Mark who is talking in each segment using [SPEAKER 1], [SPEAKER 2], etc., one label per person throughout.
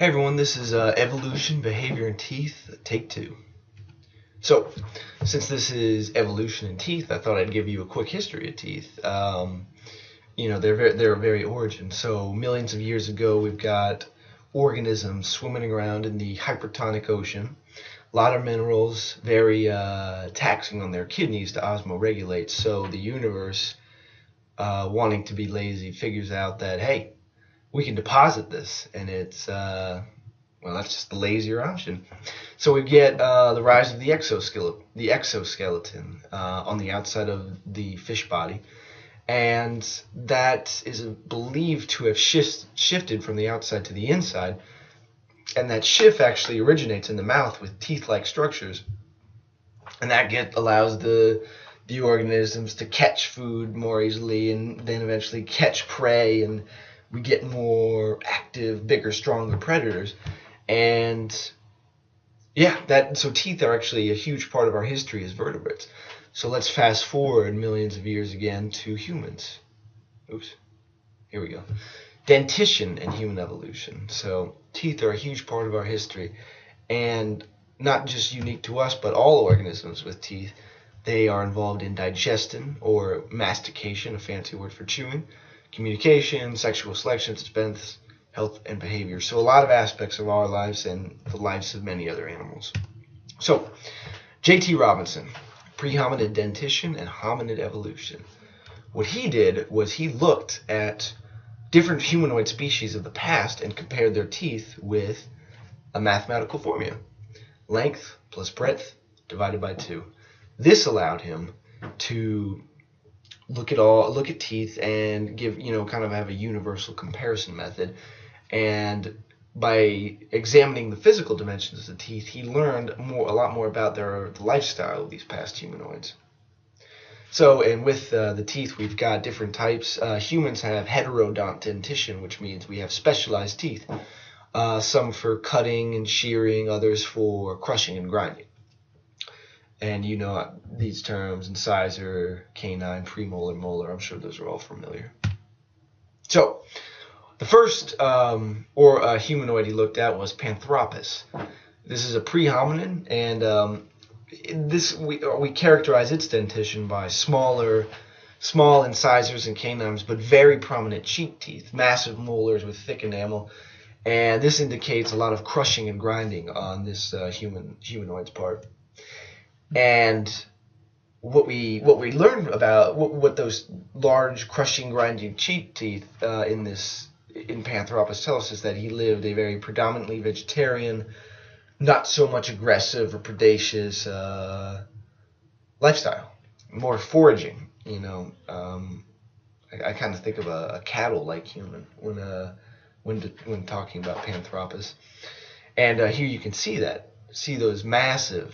[SPEAKER 1] Hey everyone, this is Evolution, Behavior, and Teeth, Take 2. So, since this is evolution in teeth, I thought I'd give you a quick history of teeth. Their very origin. So, millions of years ago, we've got organisms swimming around in the hypertonic ocean. A lot of minerals, very taxing on their kidneys to osmoregulate. So, the universe, wanting to be lazy, figures out that, hey, we can deposit this, and it's that's just the lazier option. So we get the rise of the exoskeleton on the outside of the fish body, and that is believed to have shifted from the outside to the inside, and that shift actually originates in the mouth with teeth-like structures, and that allows the organisms to catch food more easily, and then eventually catch prey, and we get more active, bigger, stronger predators. And so teeth are actually a huge part of our history as vertebrates. So let's fast forward millions of years again to humans. Oops, here we go. Dentition and human evolution. So teeth are a huge part of our history, and not just unique to us, but all organisms with teeth. They are involved in digestion or mastication, a fancy word for chewing, communication, sexual selection, suspense, health, and behavior. So a lot of aspects of our lives and the lives of many other animals. So J.T. Robinson, pre-hominid dentition and hominid evolution. What he did was he looked at different humanoid species of the past and compared their teeth with a mathematical formula. Length plus breadth divided by 2. This allowed him to look at teeth and give, kind of have a universal comparison method. And by examining the physical dimensions of the teeth, he learned a lot more about the lifestyle of these past humanoids. So, and with the teeth, we've got different types. Humans have heterodont dentition, which means we have specialized teeth. Some for cutting and shearing, others for crushing and grinding. And these terms: incisor, canine, premolar, molar. I'm sure those are all familiar. So, the first humanoid he looked at was Panthropus. This is a pre-hominid, and we characterize its dentition by small incisors and canines, but very prominent cheek teeth, massive molars with thick enamel, and this indicates a lot of crushing and grinding on this humanoid's part. And what we learned about what those large crushing, grinding cheek teeth in Panthropus tell us is that he lived a very predominantly vegetarian, not so much aggressive or predaceous lifestyle, more foraging. I kind of think of a cattle-like human when talking about Panthropus. And here you can see those massive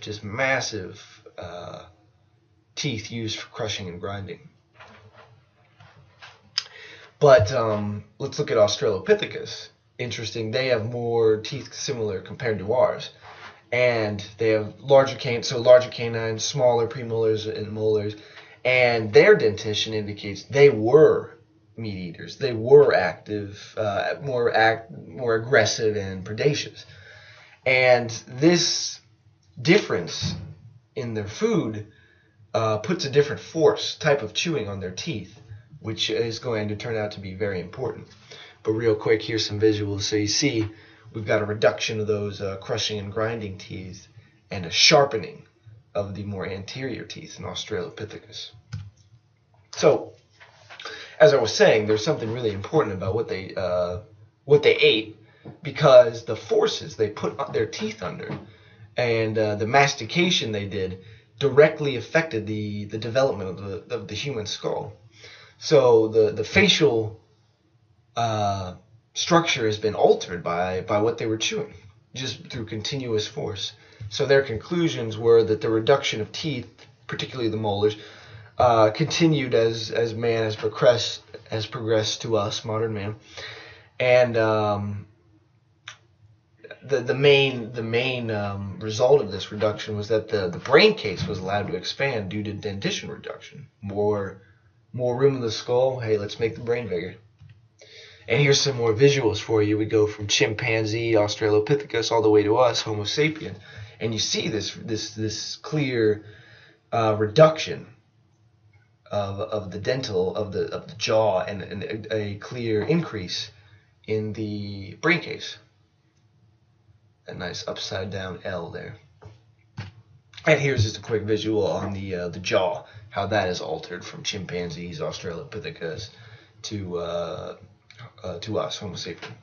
[SPEAKER 1] teeth used for crushing and grinding. But let's look at Australopithecus. Interesting, they have more teeth similar compared to ours. And they have larger canines, smaller premolars and molars. And their dentition indicates they were meat eaters. They were active, more aggressive and predaceous. And this difference in their food puts a different type of chewing on their teeth, which is going to turn out to be very important. But real quick, here's some visuals. So you see we've got a reduction of those crushing and grinding teeth and a sharpening of the more anterior teeth in Australopithecus. So, as I was saying, there's something really important about what they ate, because the forces they put their teeth under and the mastication they did directly affected the development of the human skull. So the facial structure has been altered by what they were chewing, just through continuous force. So their conclusions were that the reduction of teeth, particularly the molars, continued as man has progressed to us, modern man. And the main result of this reduction was that the brain case was allowed to expand due to dentition reduction. More room in the skull. Hey, let's make the brain bigger. And here's some more visuals for you. We go from chimpanzee, Australopithecus, all the way to us, Homo sapien, and you see this clear reduction of the dental of the jaw, and a clear increase in the brain case. A nice upside down L there. And here's just a quick visual on the jaw, how that is altered from chimpanzees, Australopithecus, to us, Homo sapien.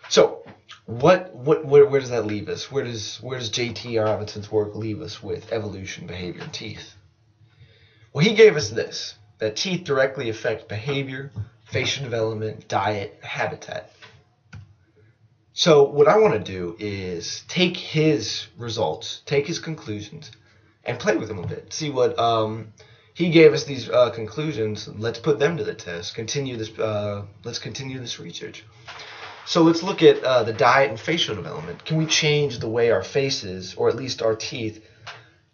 [SPEAKER 1] So, where does that leave us? Where does J.T. Robinson's work leave us with evolution, behavior, and teeth? Well, he gave us this, that teeth directly affect behavior, facial development, diet, habitat. So what I want to do is take his results, take his conclusions, and play with them a bit. See what he gave us these conclusions. Let's put them to the test. Let's continue this research. So let's look at the diet and facial development. Can we change the way our faces, or at least our teeth,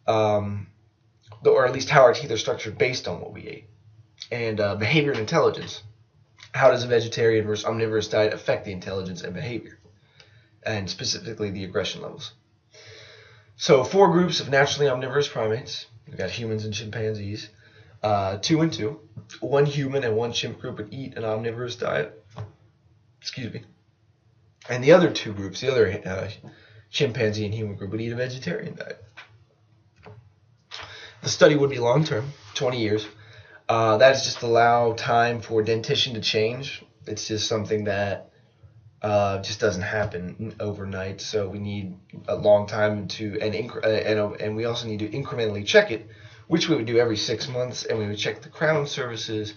[SPEAKER 1] or at least how our teeth are structured based on what we ate? And behavior and intelligence. How does a vegetarian versus omnivorous diet affect the intelligence and behavior? And specifically the aggression levels. So 4 groups of naturally omnivorous primates. We've got humans and chimpanzees. 2 and 2. 1 human and 1 chimp group would eat an omnivorous diet. Excuse me. And the other 2 groups, the other chimpanzee and human group, would eat a vegetarian diet. The study would be long-term, 20 years. That is just to allow time for dentition to change. It's just something that just doesn't happen overnight. So we need a long time and we also need to incrementally check it, which we would do every 6 months, and we would check the crown surfaces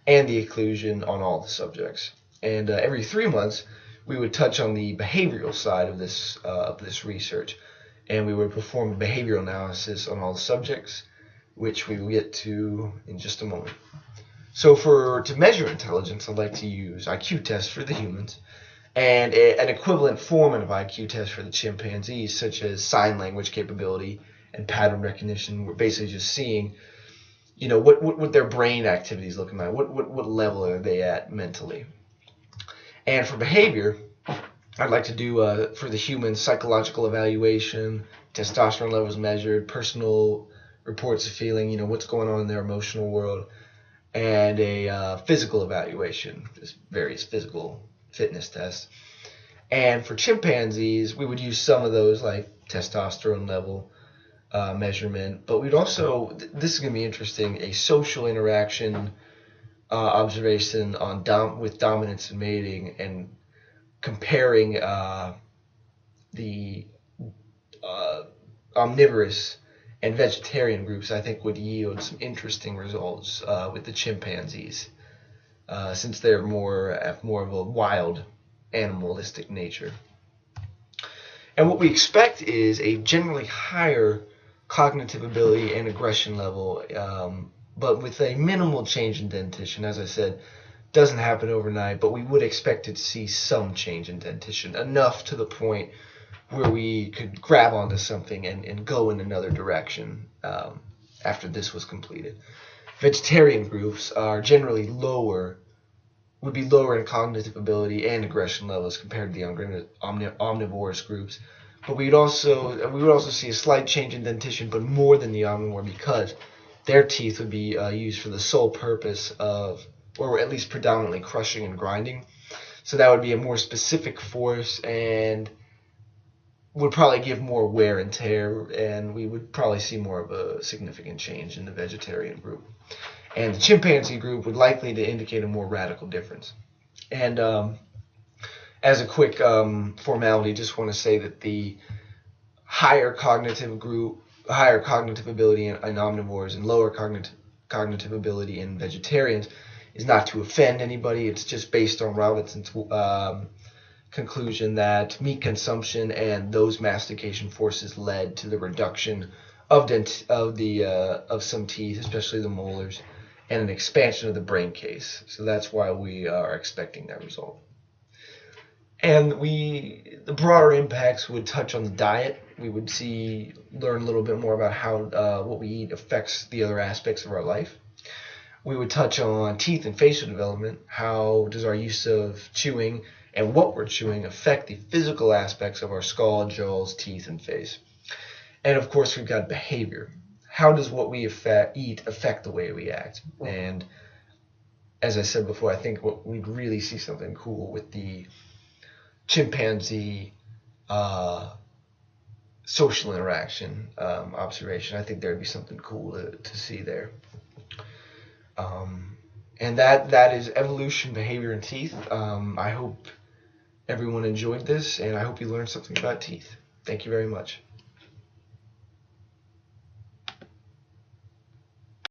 [SPEAKER 1] and the occlusion on all the subjects. And every 3 months, we would touch on the behavioral side of this research, and we would perform a behavioral analysis on all the subjects, which we will get to in just a moment. So to measure intelligence, I'd like to use IQ tests for the humans and an equivalent format of IQ tests for the chimpanzees, such as sign language capability and pattern recognition. We're basically just seeing, what their brain activity is looking like, what level are they at mentally. And for behavior, I'd like to do, for the humans, psychological evaluation, testosterone levels measured, personal reports of feeling, what's going on in their emotional world, and a physical evaluation, just various physical fitness tests. And for chimpanzees, we would use some of those, like testosterone level measurement, but we'd also, this is going to be interesting, a social interaction observation with dominance and mating, and comparing the omnivorous and vegetarian groups, I think, would yield some interesting results with the chimpanzees, since they're have more of a wild, animalistic nature. And what we expect is a generally higher cognitive ability and aggression level, but with a minimal change in dentition. As I said, doesn't happen overnight, but we would expect to see some change in dentition, enough to the point where we could grab onto something and go in another direction after this was completed. Vegetarian groups are generally would be lower in cognitive ability and aggression levels compared to the omnivorous groups. But we would also see a slight change in dentition, but more than the omnivore, because their teeth would be used for the sole purpose of, or at least predominantly, crushing and grinding. So that would be a more specific force and would probably give more wear and tear, and we would probably see more of a significant change in the vegetarian group. And the chimpanzee group would likely to indicate a more radical difference. And as a quick formality, just want to say that the higher cognitive ability in omnivores and lower cognitive ability in vegetarians is not to offend anybody. It's just based on Robinson's conclusion that meat consumption and those mastication forces led to the reduction of some teeth, especially the molars, and an expansion of the brain case. So that's why we are expecting that result. And the broader impacts would touch on the diet. We would learn a little bit more about how what we eat affects the other aspects of our life. We would touch on teeth and facial development. How does our use of chewing and what we're chewing affect the physical aspects of our skull, jaws, teeth, and face? And of course, we've got behavior. How does what we eat affect the way we act? And as I said before, I think we'd really see something cool with the chimpanzee social interaction observation. I think there'd be something cool to see there. And that is evolution, behavior, and teeth. I hope everyone enjoyed this, and I hope you learned something about teeth. Thank you very much.